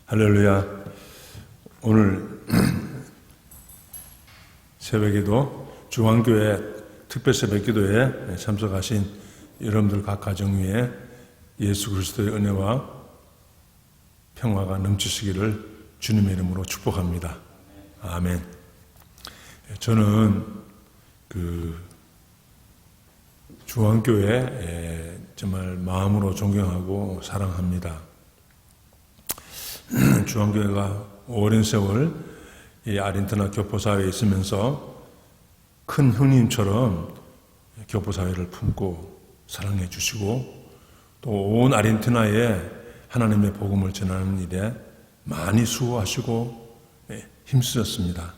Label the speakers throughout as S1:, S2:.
S1: 할렐루야. 오늘 새벽에도 중앙교회 특별 새벽기도에 참석하신 여러분들 각 가정 위에 예수 그리스도의 은혜와 평화가 넘치시기를 주님의 이름으로 축복합니다. 아멘. 저는 중앙교회 정말 마음으로 존경하고 사랑합니다. 중앙교회가 오랜 세월 이 아르헨티나 교포사회에 있으면서 큰 형님처럼 교포사회를 품고 사랑해 주시고 또 온 아르헨티나에 하나님의 복음을 전하는 일에 많이 수고하시고 힘쓰셨습니다.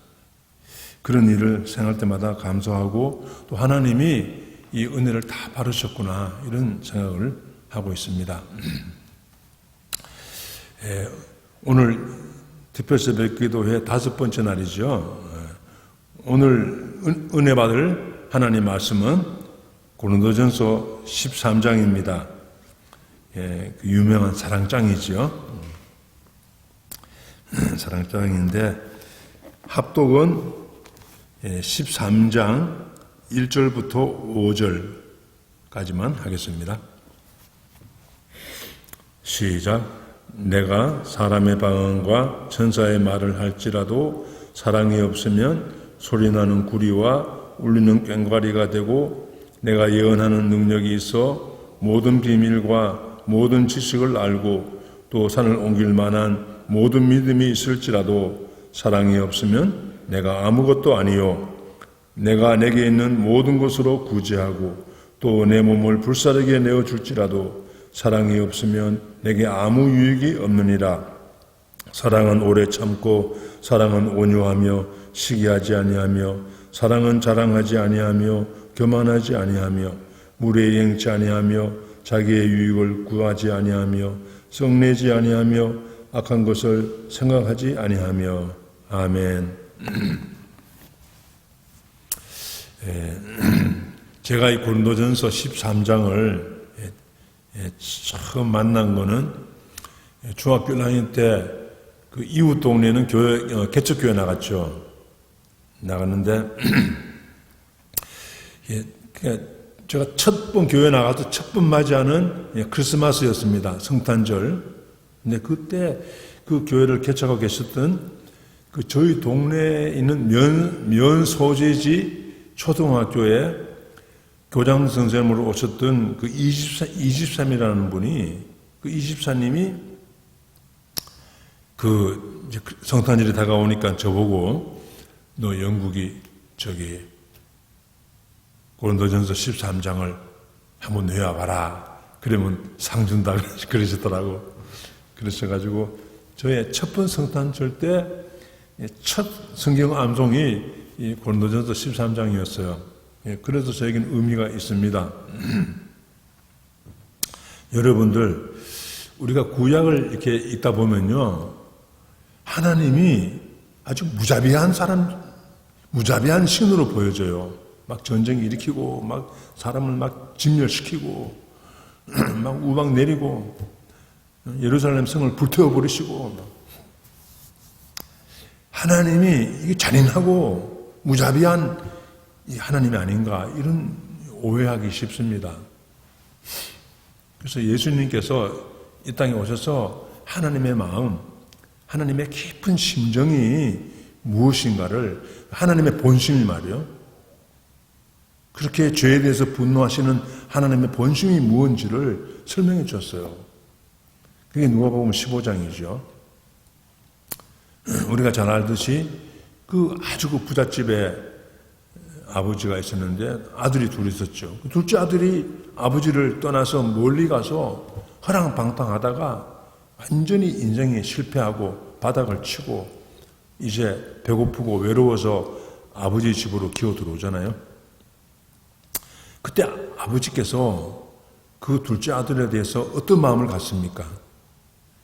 S1: 그런 일을 생각할 때마다 감사하고 또 하나님이 이 은혜를 다 바르셨구나 이런 생각을 하고 있습니다. 오늘 특별 새벽 기도회 5번째 날이죠. 오늘 은혜 받을 하나님 말씀은 고린도전서 13장입니다. 그 유명한 사랑장이죠. 사랑장인데 합독은 13장 1절부터 5절까지만 하겠습니다. 시작. 내가 사람의 방언과 천사의 말을 할지라도 사랑이 없으면 소리나는 구리와 울리는 꽹과리가 되고 내가 예언하는 능력이 있어 모든 비밀과 모든 지식을 알고 또 산을 옮길 만한 모든 믿음이 있을지라도 사랑이 없으면 내가 아무것도 아니요 내가 내게 있는 모든 것으로 구제하고 또 내 몸을 불사르게 내어줄지라도 사랑이 없으면 내게 아무 유익이 없느니라. 사랑은 오래 참고 사랑은 온유하며 시기하지 아니하며 사랑은 자랑하지 아니하며 교만하지 아니하며 물에 행치 아니하며 자기의 유익을 구하지 아니하며 썩내지 아니하며 악한 것을 생각하지 아니하며. 아멘. 제가 이 고린도전서 13장을 처음 만난 거는 중학교 1학년 때 그 이웃 동네는 교회, 개척교회 나갔죠. 나갔는데, 제가 첫 번 교회 나가서 첫 번 맞이하는 크리스마스였습니다. 성탄절. 근데 그때 그 교회를 개척하고 계셨던 그 저희 동네에 있는 면 소재지 초등학교에 교장 선생님으로 오셨던 그 이집사님이라는 분이, 그 이집사님이 이제 성탄절이 다가오니까 저보고 너 영국이 고린도전서 13장을 한번 외워봐라. 그러면 상 준다 그러시더라고. 그러셔가지고 저의 첫 번 성탄절 때 첫 성경 암송이 이 고린도전서 13장이었어요. 그래서 저에게는 의미가 있습니다. 여러분들, 우리가 구약을 이렇게 읽다 보면요, 하나님이 아주 무자비한 신으로 보여져요. 막 전쟁 일으키고, 막 사람을 막 진멸시키고, 막 우박 내리고, 예루살렘 성을 불태워버리시고, 하나님이 이게 잔인하고 무자비한 이 하나님이 아닌가, 이런 오해하기 쉽습니다. 그래서 예수님께서 이 땅에 오셔서 하나님의 마음, 하나님의 깊은 심정이 무엇인가를, 하나님의 본심이 말이요, 그렇게 죄에 대해서 분노하시는 하나님의 본심이 무엇인지를 설명해 주셨어요. 그게 누가복음 15장이죠. 우리가 잘 알듯이 아주 부잣집에 아버지가 있었는데 아들이 둘 있었죠. 둘째 아들이 아버지를 떠나서 멀리 가서 허랑방탕하다가 완전히 인생에 실패하고 바닥을 치고 이제 배고프고 외로워서 아버지 집으로 기어 들어오잖아요. 그때 아버지께서 그 둘째 아들에 대해서 어떤 마음을 갖습니까?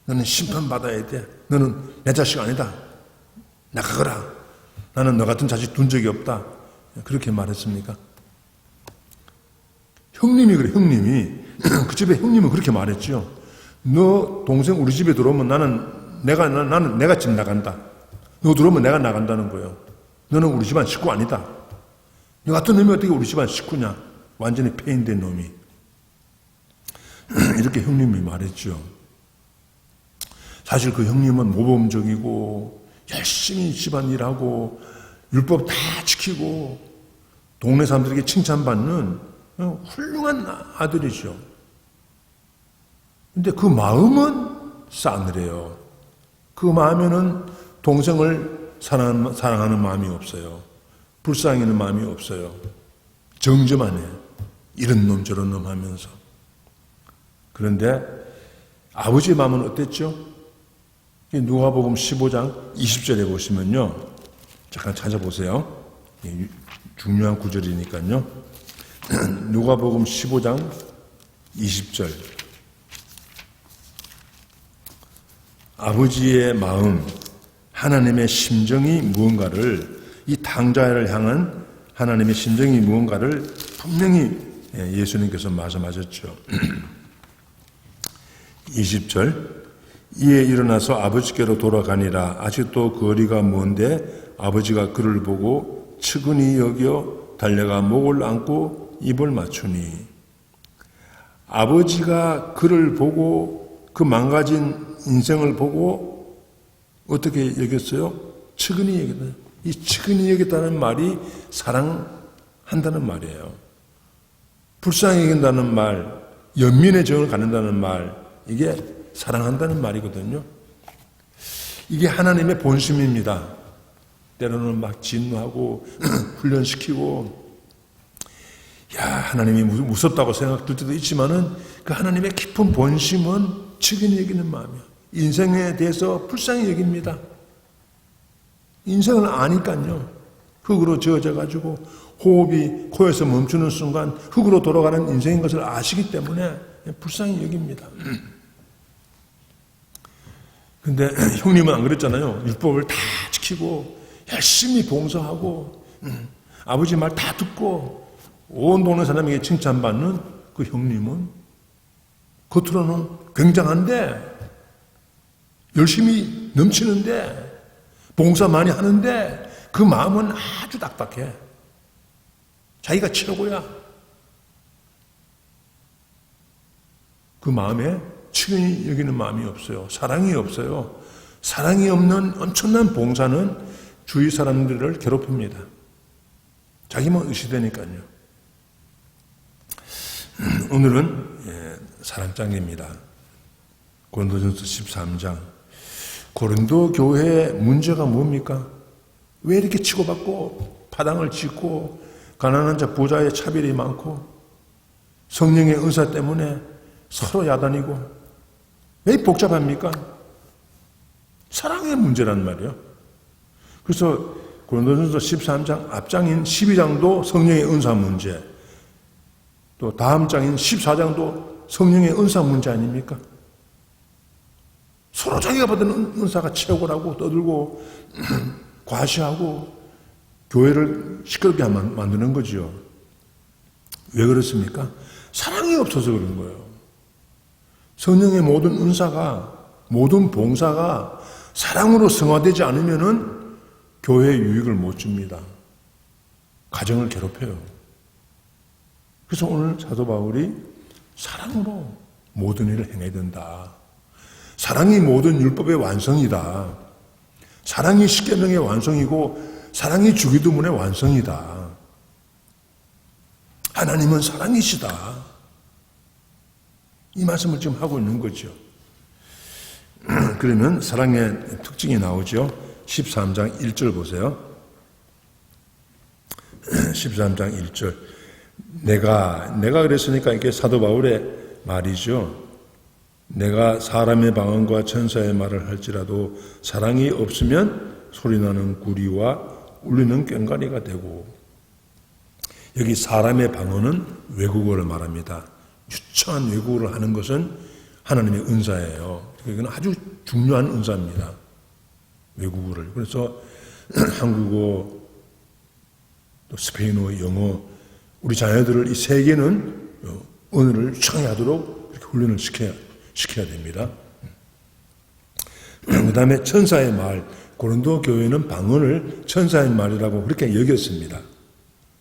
S1: 너는 심판받아야 돼. 너는 내 자식 아니다. 나가거라. 나는 너 같은 자식 둔 적이 없다. 그렇게 말했습니까? 형님이 그래, 형님이. 그 집에 형님은 그렇게 말했죠. 너 동생 우리 집에 들어오면 나는 나는 내가 집 나간다. 너 들어오면 내가 나간다는 거예요. 너는 우리 집안 식구 아니다. 너 같은 놈이 어떻게 우리 집안 식구냐? 완전히 폐인된 놈이. 이렇게 형님이 말했죠. 사실 그 형님은 모범적이고 열심히 집안 일하고 율법 다 지키고 동네 사람들에게 칭찬받는 훌륭한 아들이죠. 근데 그 마음은 싸늘해요. 그 마음에는 동생을 사랑하는 마음이 없어요. 불쌍히는 마음이 없어요. 정죄만 해. 이런 놈 저런 놈 하면서. 그런데 아버지의 마음은 어땠죠? 누가복음 15장 20절에 보시면요. 잠깐 찾아보세요. 중요한 구절이니까요. 누가복음 15장 20절. 아버지의 마음, 하나님의 심정이 무언가를, 이 당자를 향한 하나님의 심정이 무언가를 분명히 예수님께서 말씀하셨죠. 20절. 이에 일어나서 아버지께로 돌아가니라. 아직도 거리가 먼데 아버지가 그를 보고 측은히 여겨 달려가 목을 안고 입을 맞추니. 아버지가 그를 보고 그 망가진 인생을 보고 어떻게 여겼어요? 측은히 여겼다. 이 측은히 여겼다는 말이 사랑한다는 말이에요. 불쌍히 여긴다는 말, 연민의 정을 갖는다는 말, 이게 사랑한다는 말이거든요. 이게 하나님의 본심입니다. 때로는 막 진노하고 훈련시키고 하나님이 무섭다고 생각될 때도 있지만은 그 하나님의 깊은 본심은 측은히 여기는 마음이에요. 인생에 대해서 불쌍히 여깁니다. 인생을 아니까요. 흙으로 지어져가지고 호흡이 코에서 멈추는 순간 흙으로 돌아가는 인생인 것을 아시기 때문에 불쌍히 여깁니다. 근데 형님은 안 그랬잖아요. 율법을 다 지키고 열심히 봉사하고 아버지 말 다 듣고 온 동네 사람에게 칭찬받는 그 형님은 겉으로는 굉장한데 열심히 넘치는데 봉사 많이 하는데 그 마음은 아주 딱딱해. 자기가 최고야. 그 마음에 측은히 여기는 마음이 없어요. 사랑이 없어요. 사랑이 없는 엄청난 봉사는 주위 사람들을 괴롭힙니다. 자기만 의시되니까요. 오늘은 사랑장입니다. 고린도전서 13장. 고린도 교회의 문제가 뭡니까? 왜 이렇게 치고받고 파당을 짓고 가난한 자 부자의 차별이 많고 성령의 은사 때문에 서로 야단이고 왜 복잡합니까? 사랑의 문제란 말이에요. 그래서 고린도전서 13장 앞장인 12장도 성령의 은사 문제, 또 다음 장인 14장도 성령의 은사 문제 아닙니까? 서로 자기가 받은 은사가 최고라고 떠들고 과시하고 교회를 시끄럽게 만드는 거죠. 왜 그렇습니까? 사랑이 없어서 그런 거예요. 성령의 모든 은사가, 모든 봉사가 사랑으로 승화되지 않으면은 교회에 유익을 못 줍니다. 가정을 괴롭혀요. 그래서 오늘 사도 바울이 사랑으로 모든 일을 행해야 된다. 사랑이 모든 율법의 완성이다. 사랑이 십계명의 완성이고 사랑이 주기도문의 완성이다. 하나님은 사랑이시다. 이 말씀을 지금 하고 있는 거죠. 그러면 사랑의 특징이 나오죠. 13장 1절 보세요. 13장 1절. 내가 그랬으니까 이게 사도 바울의 말이죠. 내가 사람의 방언과 천사의 말을 할지라도 사랑이 없으면 소리나는 구리와 울리는 꽹과리가 되고. 여기 사람의 방언은 외국어를 말합니다. 유창한 외국어를 하는 것은 하나님의 은사예요. 이건 아주 중요한 은사입니다. 외국어를. 그래서 한국어, 또 스페인어, 영어, 우리 자녀들을 이 세 개는 언어를 유창하게 하도록 이렇게 훈련을 시켜야 됩니다. 그 다음에 천사의 말, 고린도 교회는 방언을 천사의 말이라고 그렇게 여겼습니다.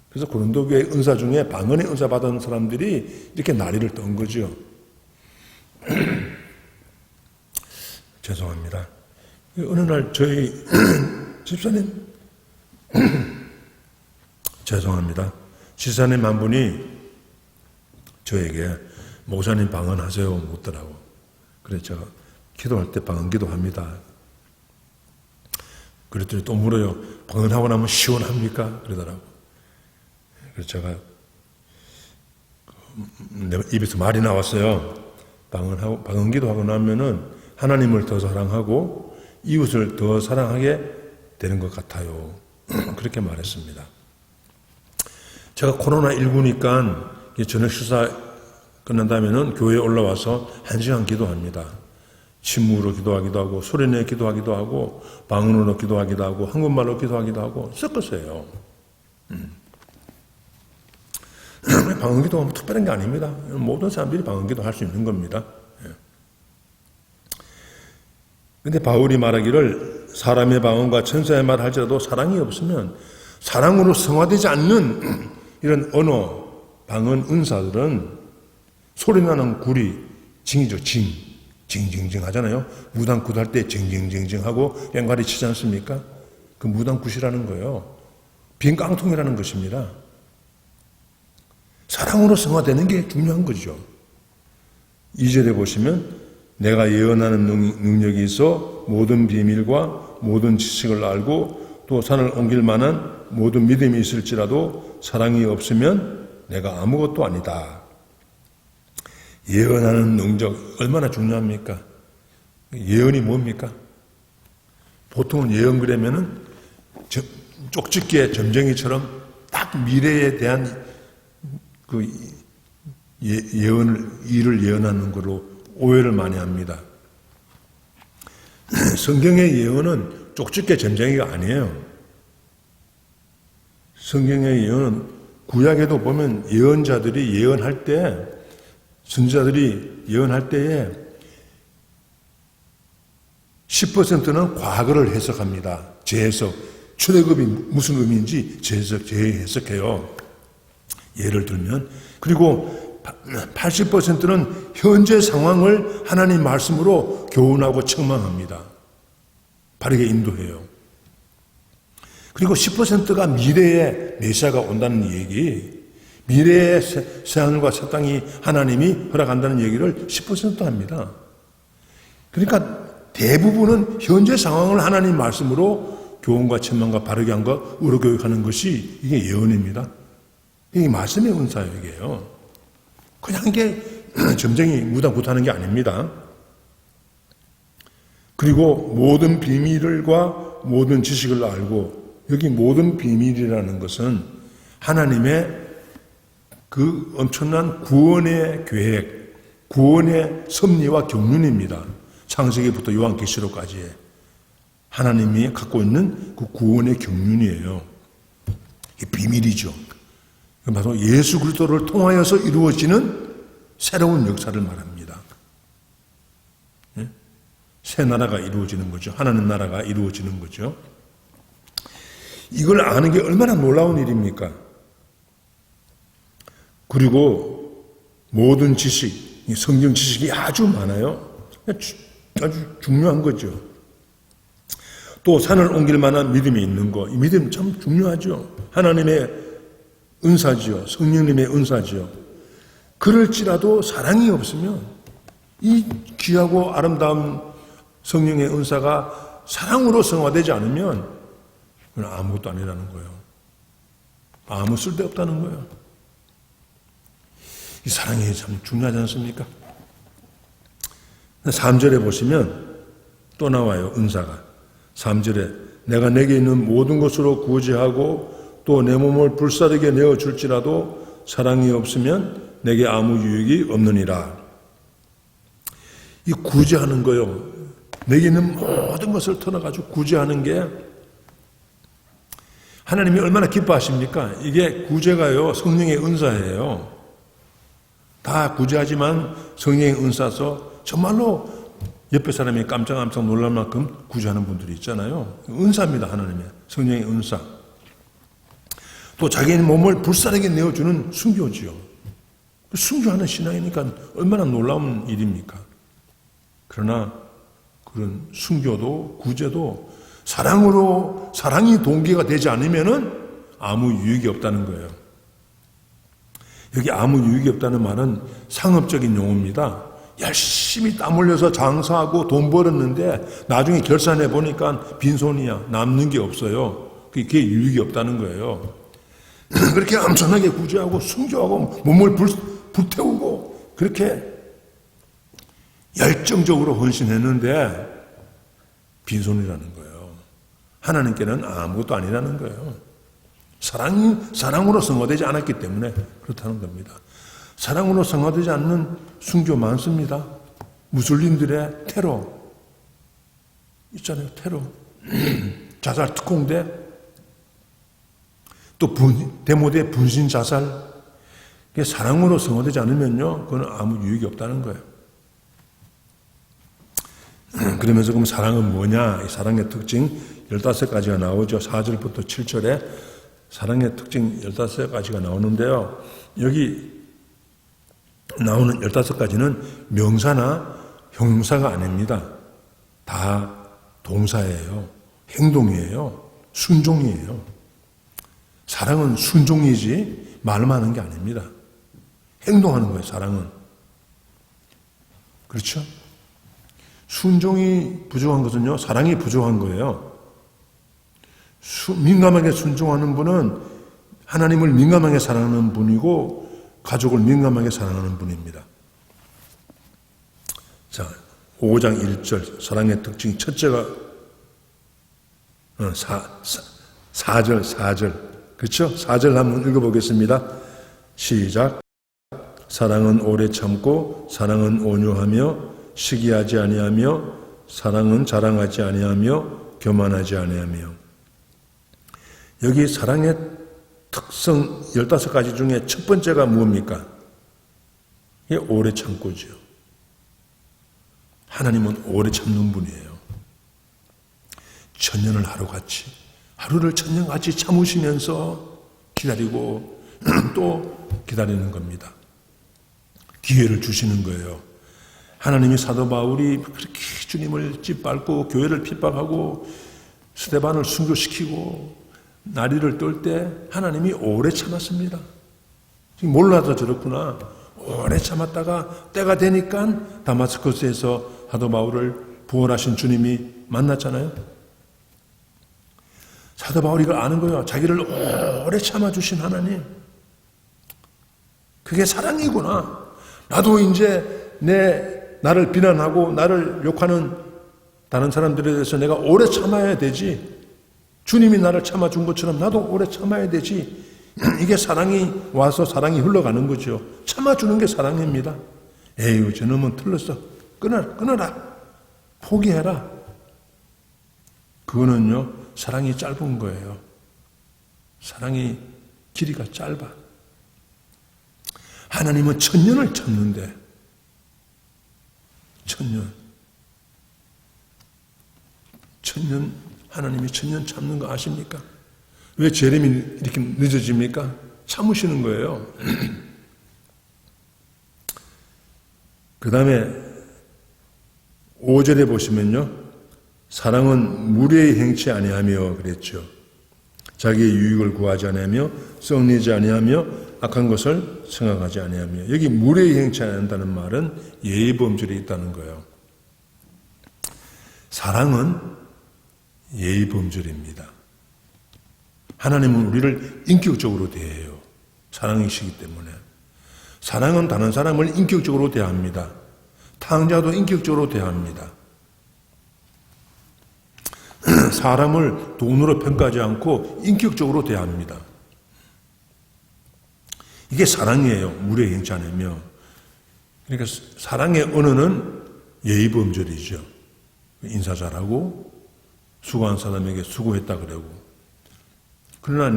S1: 그래서 고린도 교회 은사 중에 방언의 은사 받은 사람들이 이렇게 난리를 떤 거죠. 죄송합니다. 어느 날 저희 집사님 죄송합니다. 집사님 한 분이 저에게 목사님 방언하세요 묻더라고. 그래서 제가 기도할 때 방언 기도합니다. 그랬더니 또 물어요. 방언하고 나면 시원합니까? 그러더라고. 그래서 제가 내 입에서 말이 나왔어요. 방언 기도하고 나면은 하나님을 더 사랑하고 이웃을 더 사랑하게 되는 것 같아요. 그렇게 말했습니다. 제가 코로나19니까 저녁 식사 끝난다면은 교회에 올라와서 1시간 기도합니다. 침묵으로 기도하기도 하고 소리내 기도하기도 하고 방언으로 기도하기도 하고 한국말로 기도하기도 하고 섞었어요. 방언 기도하면 특별한 게 아닙니다. 모든 사람들이 방언 기도할 수 있는 겁니다. 근데 바울이 말하기를 사람의 방언과 천사의 말을 할지라도 사랑이 없으면 사랑으로 성화되지 않는 이런 언어, 방언, 은사들은 소리나는 구리, 징이죠. 징징징 하잖아요. 무당굿 할 때 징징징징 하고 꽹과리 치지 않습니까? 그 무당굿이라는 거예요. 빈 깡통이라는 것입니다. 사랑으로 성화되는 게 중요한 거죠. 2절에 보시면 내가 예언하는 능력이 있어 모든 비밀과 모든 지식을 알고 또 산을 옮길 만한 모든 믿음이 있을지라도 사랑이 없으면 내가 아무것도 아니다. 예언하는 능력 얼마나 중요합니까? 예언이 뭡니까? 보통은 예언 그러면은 쪽집게 점쟁이처럼 딱 미래에 대한 그 일을 예언하는 거로 오해를 많이 합니다. 성경의 예언은 쪽집게 점쟁이가 아니에요. 성경의 예언은 구약에도 보면 예언자들이 예언할 때 선지자들이 예언할 때에 10%는 과거를 해석합니다. 재해석. 출애굽이 무슨 의미인지 재해석해요. 예를 들면. 그리고 80%는 현재 상황을 하나님 말씀으로 교훈하고 책망합니다. 바르게 인도해요. 그리고 10%가 미래에 메시아가 온다는 얘기, 미래의 새하늘과 새 땅이 하나님이 허락한다는 얘기를 10% 합니다. 그러니까 대부분은 현재 상황을 하나님 말씀으로 교훈과 책망과 바르게 한 것, 의로 교육하는 것이 이게 예언입니다. 이게 말씀의 은사예요, 이게요. 그냥 이게 점쟁이 무당굿하는 게 아닙니다. 그리고 모든 비밀과 모든 지식을 알고, 여기 모든 비밀이라는 것은 하나님의 그 엄청난 구원의 계획, 구원의 섭리와 경륜입니다. 창세기부터 요한계시록까지 하나님이 갖고 있는 그 구원의 경륜이에요. 이게 비밀이죠. 바로 예수 그리스도를 통하여서 이루어지는 새로운 역사를 말합니다. 새 나라가 이루어지는 거죠. 하나님 나라가 이루어지는 거죠. 이걸 아는 게 얼마나 놀라운 일입니까? 그리고 모든 지식, 성경 지식이 아주 많아요. 아주 중요한 거죠. 또 산을 옮길 만한 믿음이 있는 거, 이 믿음 참 중요하죠. 하나님의 은사지요. 성령님의 은사지요. 그럴지라도 사랑이 없으면 이 귀하고 아름다운 성령의 은사가 사랑으로 성화되지 않으면 그건 아무것도 아니라는 거예요. 아무 쓸데없다는 거예요. 이 사랑이 참 중요하지 않습니까? 3절에 보시면 또 나와요. 은사가. 3절에 내가 내게 있는 모든 것으로 구제하고 또 내 몸을 불사르게 내어줄지라도 사랑이 없으면 내게 아무 유익이 없느니라. 이 구제하는 거요. 내게 있는 모든 것을 털어가지고 구제하는 게 하나님이 얼마나 기뻐하십니까? 이게 구제가요. 성령의 은사예요. 다 구제하지만 성령의 은사서 정말로 옆에 사람이 깜짝깜짝 놀랄 만큼 구제하는 분들이 있잖아요. 은사입니다. 하나님의 성령의 은사. 또 자기의 몸을 불쌍하게 내어주는 순교지요. 순교하는 신앙이니까 얼마나 놀라운 일입니까? 그러나 그런 순교도 구제도 사랑이 동기가 되지 않으면은 아무 유익이 없다는 거예요. 여기 아무 유익이 없다는 말은 상업적인 용어입니다. 열심히 땀 흘려서 장사하고 돈 벌었는데 나중에 결산해 보니까 빈손이야. 남는 게 없어요. 그게 유익이 없다는 거예요. 그렇게 엄청나게 구제하고 순교하고 몸을 불태우고 그렇게 열정적으로 헌신했는데 빈손이라는 거예요. 하나님께는 아무것도 아니라는 거예요. 사랑으로 성화되지 않았기 때문에 그렇다는 겁니다. 사랑으로 성화되지 않는 순교 많습니다. 무슬림들의 테러 있잖아요. 테러. 자살 특공대, 또 데모대 분신 자살. 사랑으로 성화되지 않으면요, 그건 아무 유익이 없다는 거예요. 그러면서 그럼 사랑은 뭐냐? 이 사랑의 특징 15가지가 나오죠. 4절부터 7절에 사랑의 특징 15가지가 나오는데요. 여기 나오는 15가지는 명사나 형용사가 아닙니다. 다 동사예요. 행동이에요. 순종이에요. 사랑은 순종이지 말만 하는 게 아닙니다. 행동하는 거예요. 사랑은. 그렇죠? 순종이 부족한 것은요, 사랑이 부족한 거예요. 민감하게 순종하는 분은 하나님을 민감하게 사랑하는 분이고 가족을 민감하게 사랑하는 분입니다. 자, 5장 1절 사랑의 특징 첫째가 4절 그렇죠? 4절 한번 읽어보겠습니다. 시작. 사랑은 오래 참고 사랑은 온유하며 시기하지 아니하며 사랑은 자랑하지 아니하며 교만하지 아니하며. 여기 사랑의 특성 15가지 중에 첫 번째가 무엇입니까? 이게 오래 참고죠. 하나님은 오래 참는 분이에요. 천년을 하루를 천년같이 참으시면서 기다리고 또 기다리는 겁니다. 기회를 주시는 거예요. 하나님이 사도 바울이 그렇게 주님을 짓밟고 교회를 핍박하고 스데반을 순교시키고 나리를 떨 때 하나님이 오래 참았습니다. 몰라서 저렇구나. 오래 참았다가 때가 되니까 다마스커스에서 사도 바울을 부활하신 주님이 만났잖아요. 사도 바울이 이걸 아는 거예요. 자기를 오래 참아주신 하나님. 그게 사랑이구나. 나도 이제 나를 비난하고 나를 욕하는 다른 사람들에 대해서 내가 오래 참아야 되지. 주님이 나를 참아준 것처럼 나도 오래 참아야 되지. 이게 사랑이 와서 사랑이 흘러가는 거죠. 참아주는 게 사랑입니다. 에휴, 저놈은 틀렸어. 끊어라. 포기해라. 그거는요, 사랑이 짧은 거예요. 사랑이 길이가 짧아. 하나님은 천년을 참는데, 천년, 하나님이 천년 참는 거 아십니까? 왜 재림이 이렇게 늦어집니까? 참으시는 거예요. 그 다음에 5절에 보시면요. 사랑은 무례히 행치 아니하며 그랬죠. 자기의 유익을 구하지 아니하며 썩내지 아니하며 악한 것을 생각하지 아니하며. 여기 무례히 행치 않는다는 말은 예의범절이 있다는 거예요. 사랑은 예의범절입니다. 하나님은 우리를 인격적으로 대해요. 사랑이시기 때문에. 사랑은 다른 사람을 인격적으로 대합니다. 탕자도 인격적으로 대합니다. 사람을 돈으로 평가하지 않고 인격적으로 대합니다. 이게 사랑이에요. 무례히 행치 않으며. 그러니까 사랑의 언어는 예의범절이죠. 인사 잘하고 수고한 사람에게 수고했다 그러고. 그러나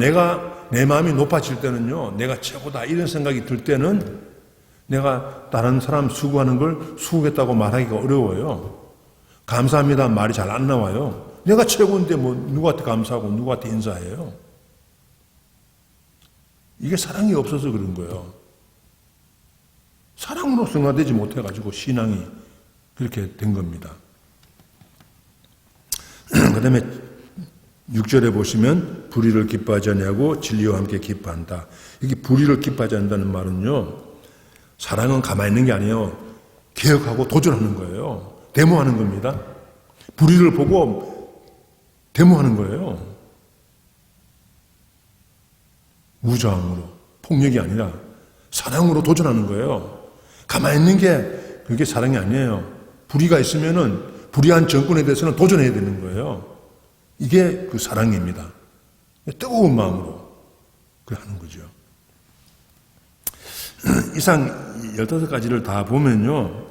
S1: 내 마음이 높아질 때는요, 내가 최고다 이런 생각이 들 때는 내가 다른 사람 수고하는 걸 수고했다고 말하기가 어려워요. 감사합니다 말이 잘 안 나와요. 내가 최고인데 뭐 누구한테 감사하고 누구한테 인사해요. 이게 사랑이 없어서 그런 거예요. 사랑으로 승화되지 못해가지고 신앙이 그렇게 된 겁니다. 그 다음에 6절에 보시면 불의를 기뻐하지 아니하고 진리와 함께 기뻐한다. 이게 불의를 기뻐하지 않는다는 말은요, 사랑은 가만히 있는 게 아니에요. 개혁하고 도전하는 거예요. 데모하는 겁니다. 불의를 보고 데모하는 거예요. 무저항으로, 폭력이 아니라 사랑으로 도전하는 거예요. 가만히 있는 게 그게 사랑이 아니에요. 불의가 있으면은 불의한 정권에 대해서는 도전해야 되는 거예요. 이게 그 사랑입니다. 뜨거운 마음으로 그렇게 하는 거죠. 이상 15가지를 다 보면요,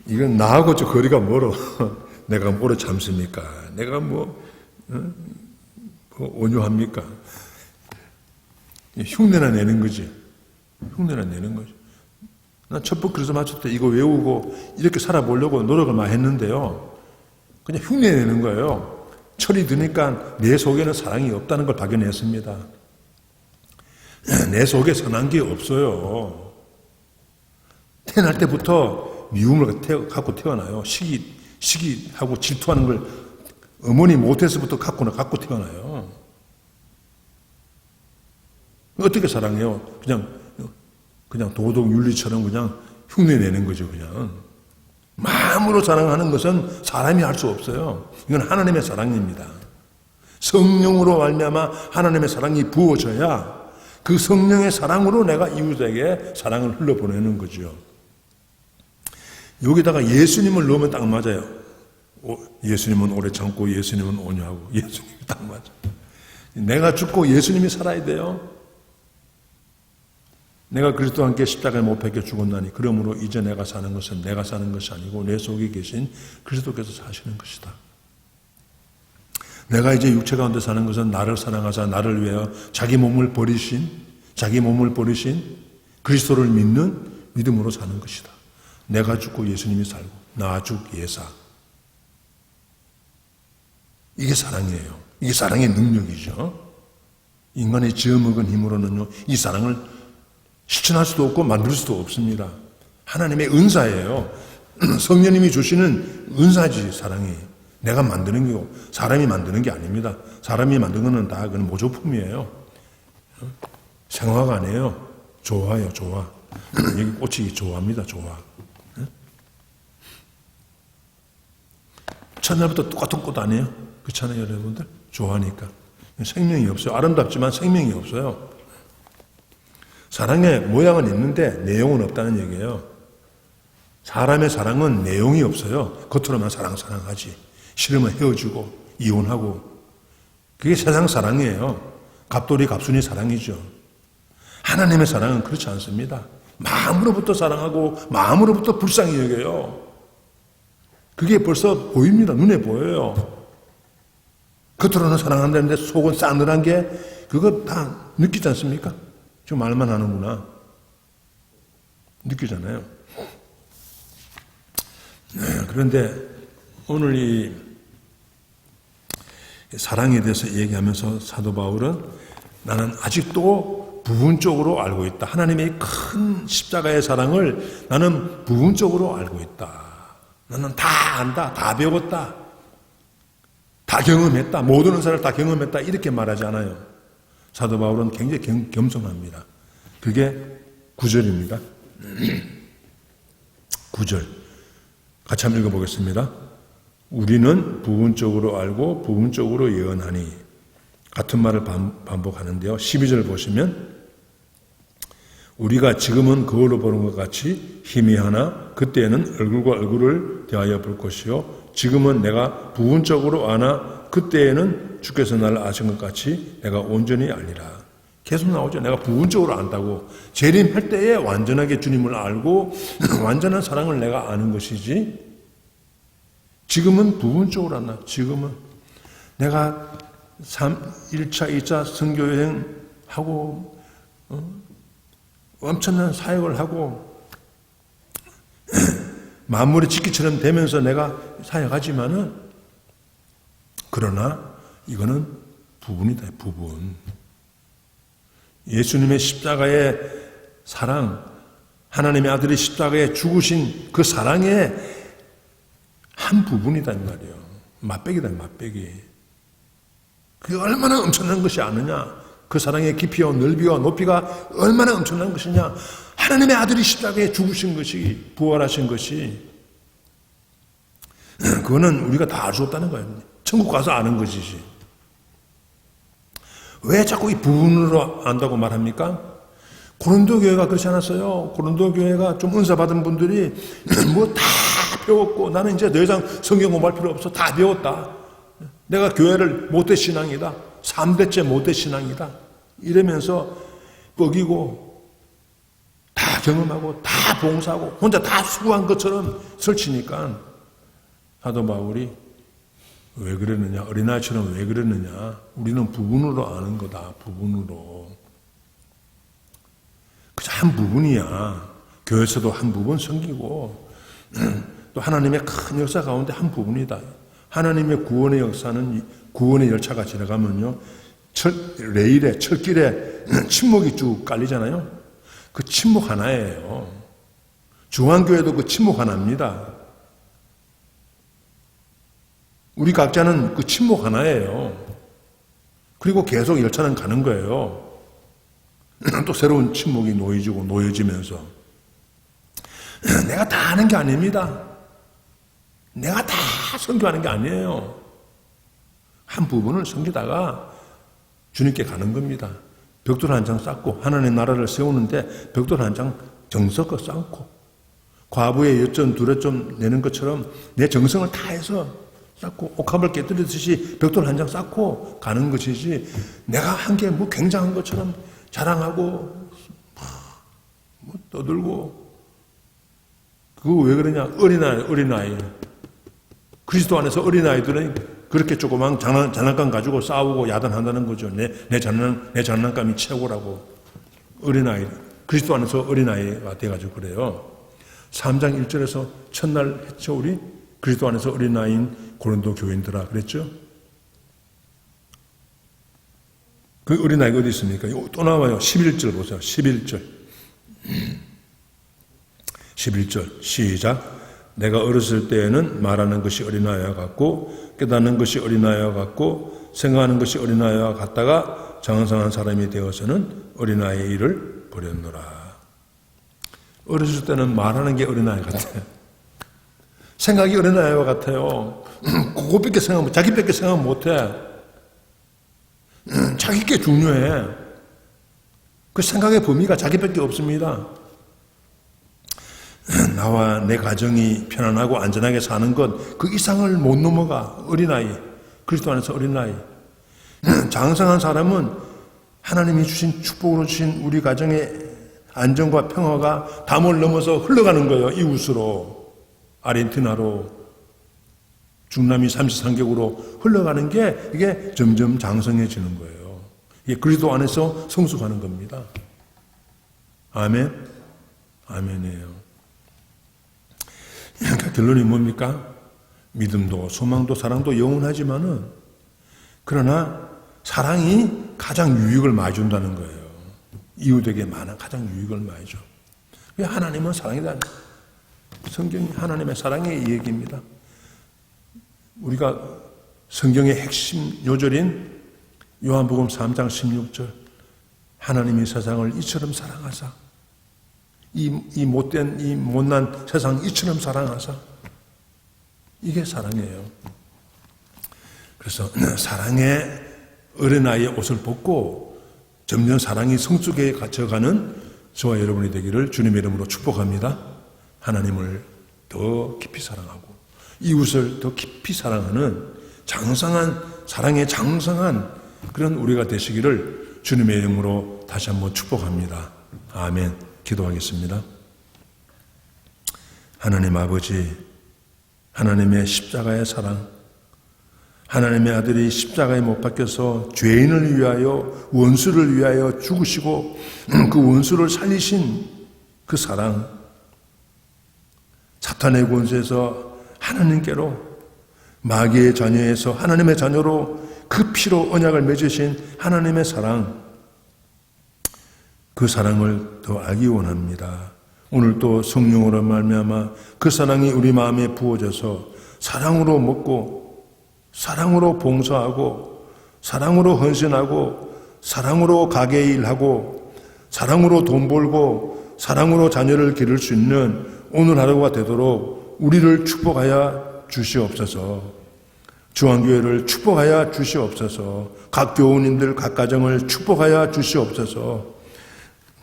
S1: 이건 나하고 좀 거리가 멀어. 내가 뭐로 참습니까? 내가 온유합니까? 흉내나 내는 거지. 흉내나 내는 거죠. 난 첩보 그래서 맞출 때 이거 외우고 이렇게 살아보려고 노력을 많이 했는데요, 그냥 흉내 내는 거예요. 철이 드니까 내 속에는 사랑이 없다는 걸 발견했습니다. 내 속에 선한 게 없어요. 태어날 때부터 미움을 갖고 태어나요. 시기하고 질투하는 걸 어머니 못해서부터 갖고 태어나요. 어떻게 사랑해요? 그냥 도덕 윤리처럼 그냥 흉내 내는 거죠, 그냥. 마음으로 사랑하는 것은 사람이 할 수 없어요. 이건 하나님의 사랑입니다. 성령으로 말미암아 하나님의 사랑이 부어져야 그 성령의 사랑으로 내가 이웃에게 사랑을 흘려보내는 거죠. 여기다가 예수님을 넣으면 딱 맞아요. 예수님은 오래 참고 예수님은 온유하고 예수님이 딱 맞아. 내가 죽고 예수님이 살아야 돼요. 내가 그리스도와 함께 십자가에 못 박혀 죽었나니 그러므로 이제 내가 사는 것은 내가 사는 것이 아니고 내 속에 계신 그리스도께서 사시는 것이다. 내가 이제 육체 가운데 사는 것은 나를 사랑하사 나를 위하여 자기 몸을 버리신 그리스도를 믿는 믿음으로 사는 것이다. 내가 죽고 예수님이 살고 나 죽 예사. 이게 사랑이에요. 이게 사랑의 능력이죠. 인간의 지어먹은 힘으로는요, 이 사랑을 실천할 수도 없고 만들 수도 없습니다. 하나님의 은사예요. 성령님이 주시는 은사지, 사랑이. 내가 만드는 게 사람이 만드는 게 아닙니다. 사람이 만든 거는 다 그건 모조품이에요. 생화가 아니에요. 조화예요, 조화. 여기 꽃이 조화입니다, 조화. 첫날부터 똑같은 꽃 아니에요? 그렇잖아요, 여러분들? 조화니까. 생명이 없어요. 아름답지만 생명이 없어요. 사랑의 모양은 있는데 내용은 없다는 얘기예요. 사람의 사랑은 내용이 없어요. 겉으로만 사랑하지. 싫으면 헤어지고 이혼하고. 그게 세상 사랑이에요. 갑돌이 갑순이 사랑이죠. 하나님의 사랑은 그렇지 않습니다. 마음으로부터 사랑하고 마음으로부터 불쌍히 여겨요. 그게 벌써 보입니다. 눈에 보여요. 겉으로는 사랑한다는데 속은 싸늘한 게 그거 다 느끼지 않습니까? 좀 말만 하는구나. 느끼잖아요. 네, 그런데 오늘 이 사랑에 대해서 얘기하면서 사도 바울은 나는 아직도 부분적으로 알고 있다. 하나님의 큰 십자가의 사랑을 나는 부분적으로 알고 있다. 나는 다 안다. 다 배웠다. 다 경험했다. 모든 은사를 다 경험했다. 이렇게 말하지 않아요. 사도 바울은 굉장히 겸손합니다. 그게 9절입니다. 9절. 같이 한번 읽어보겠습니다. 우리는 부분적으로 알고 부분적으로 예언하니 같은 말을 반복하는데요. 12절 보시면 우리가 지금은 거울로 보는 것 같이 희미하나 그때에는 얼굴과 얼굴을 대하여 볼 것이요 지금은 내가 부분적으로 아나 그때에는 주께서 나를 아신 것 같이 내가 온전히 알리라. 계속 나오죠. 내가 부분적으로 안다고. 재림할 때에 완전하게 주님을 알고 완전한 사랑을 내가 아는 것이지 지금은 부분적으로 안다. 지금은 내가 1차, 2차 선교여행하고 엄청난 사역을 하고 만물의 짓기처럼 되면서 내가 사역하지만은, 그러나 이거는 부분이다, 부분. 예수님의 십자가의 사랑, 하나님의 아들이 십자가에 죽으신 그 사랑의 한 부분이다 이 말이에요. 맛배기다, 맛배기. 그게 얼마나 엄청난 것이 아느냐. 그 사랑의 깊이와 넓이와 높이가 얼마나 엄청난 것이냐. 하나님의 아들이 십자가에 죽으신 것이, 부활하신 것이, 그거는 우리가 다 알 수 없다는 거예요. 천국 가서 아는 것이지. 왜 자꾸 이 부분으로 안다고 말합니까? 고린도 교회가 그렇지 않았어요. 고린도 교회가 좀 은사 받은 분들이 뭐 다 배웠고, 나는 이제 더 이상 성경 공부할 필요 없어. 다 배웠다. 내가 교회를 모태 신앙이다. 3대째 모태 신앙이다. 이러면서 뻐기고 다 경험하고 다 봉사하고 혼자 다 수고한 것처럼 설치니까 사도 바울이 왜 그랬느냐, 어린아이처럼 왜 그랬느냐, 우리는 부분으로 아는 거다. 부분으로. 그저 한 부분이야. 교회에서도 한 부분 섬기고 또 하나님의 큰 역사 가운데 한 부분이다. 하나님의 구원의 역사는, 구원의 열차가 지나가면요, 레일에, 철길에 침묵이 쭉 깔리잖아요. 그 침묵 하나예요. 중앙교회도 그 침묵 하나입니다. 우리 각자는 그 침묵 하나예요. 그리고 계속 열차는 가는 거예요. 또 새로운 침묵이 놓여지면서. 내가 다 하는 게 아닙니다. 내가 다 선교하는 게 아니에요. 한 부분을 섬기다가 주님께 가는 겁니다. 벽돌 한 장 쌓고 하나님의 나라를 세우는데 벽돌 한 장 정성껏 쌓고, 과부의 엿전 두레좀 내는 것처럼 내 정성을 다해서 쌓고, 옥합을 깨뜨리듯이 벽돌 한 장 쌓고 가는 것이지, 내가 한 게 뭐 굉장한 것처럼 자랑하고 뭐 떠들고. 그거 왜 그러냐? 어린아이. 그리스도 안에서 어린아이들은 그렇게 조그만 장난감 가지고 싸우고 야단한다는 거죠. 내 장난감이 최고라고. 어린아이. 그리스도 안에서 어린아이가 돼가지고 그래요. 3장 1절에서 첫날 했죠, 우리? 그리스도 안에서 어린아이인 고린도 교인들아. 그랬죠? 그 어린아이가 어디 있습니까? 또 나와요. 11절 보세요. 11절. 11절. 시작. 내가 어렸을 때에는 말하는 것이 어린아이와 같고, 깨닫는 것이 어린아이와 같고, 생각하는 것이 어린아이와 같다가 장성한 사람이 되어서는 어린아이의 일을 버렸노라. 어렸을 때는 말하는 게 어린아이 같아요. 생각이 어린아이와 같아요. 그것밖에 생각, 자기밖에 생각 못해. 자기께 중요해. 그 생각의 범위가 자기밖에 없습니다. 나와 내 가정이 편안하고 안전하게 사는 것, 그 이상을 못 넘어가. 어린아이. 그리스도 안에서 어린아이. 장성한 사람은 하나님이 주신, 축복으로 주신 우리 가정의 안정과 평화가 담을 넘어서 흘러가는 거예요. 이웃으로, 아르헨티나로, 중남미 33개국으로 흘러가는 게, 이게 점점 장성해지는 거예요. 이게 그리스도 안에서 성숙하는 겁니다. 아멘? 아멘이에요. 그러니까 결론이 뭡니까? 믿음도 소망도 사랑도 영원하지만은, 그러나 사랑이 가장 유익을 많이 준다는 거예요. 이웃에게 가장 유익을 많이 줘. 하나님은 사랑이다. 성경이 하나님의 사랑의 얘기입니다. 우리가 성경의 핵심 요절인 요한복음 3장 16절, 하나님이 세상을 이처럼 사랑하사, 이 못된, 이 못난 세상 이처럼 사랑하사. 이게 사랑이에요. 그래서 사랑의 어린아이의 옷을 벗고 점점 사랑이 성숙에 갇혀가는 저와 여러분이 되기를 주님의 이름으로 축복합니다. 하나님을 더 깊이 사랑하고 이웃을 더 깊이 사랑하는 장성한, 사랑의 장성한 그런 우리가 되시기를 주님의 이름으로 다시 한번 축복합니다. 아멘. 기도하겠습니다. 하나님 아버지, 하나님의 십자가의 사랑, 하나님의 아들이 십자가에 못 박혀서 죄인을 위하여, 원수를 위하여 죽으시고 그 원수를 살리신 그 사랑, 사탄의 권세에서 하나님께로, 마귀의 자녀에서 하나님의 자녀로 그 피로 언약을 맺으신 하나님의 사랑, 그 사랑을 더 알기 원합니다. 오늘 또 성령으로 말미암아 그 사랑이 우리 마음에 부어져서 사랑으로 먹고, 사랑으로 봉사하고, 사랑으로 헌신하고, 사랑으로 가게 일하고, 사랑으로 돈 벌고, 사랑으로 자녀를 기를 수 있는 오늘 하루가 되도록 우리를 축복하여 주시옵소서. 중앙교회를 축복하여 주시옵소서. 각 교우님들, 각 가정을 축복하여 주시옵소서.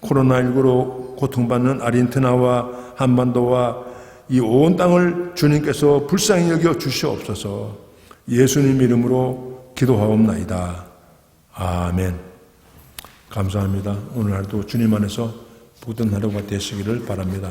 S1: 코로나19로 고통받는 아르헨티나와 한반도와 이 온 땅을 주님께서 불쌍히 여겨 주시옵소서. 예수님 이름으로 기도하옵나이다. 아멘. 감사합니다. 오늘 하루도 주님 안에서 복된 하루가 되시기를 바랍니다.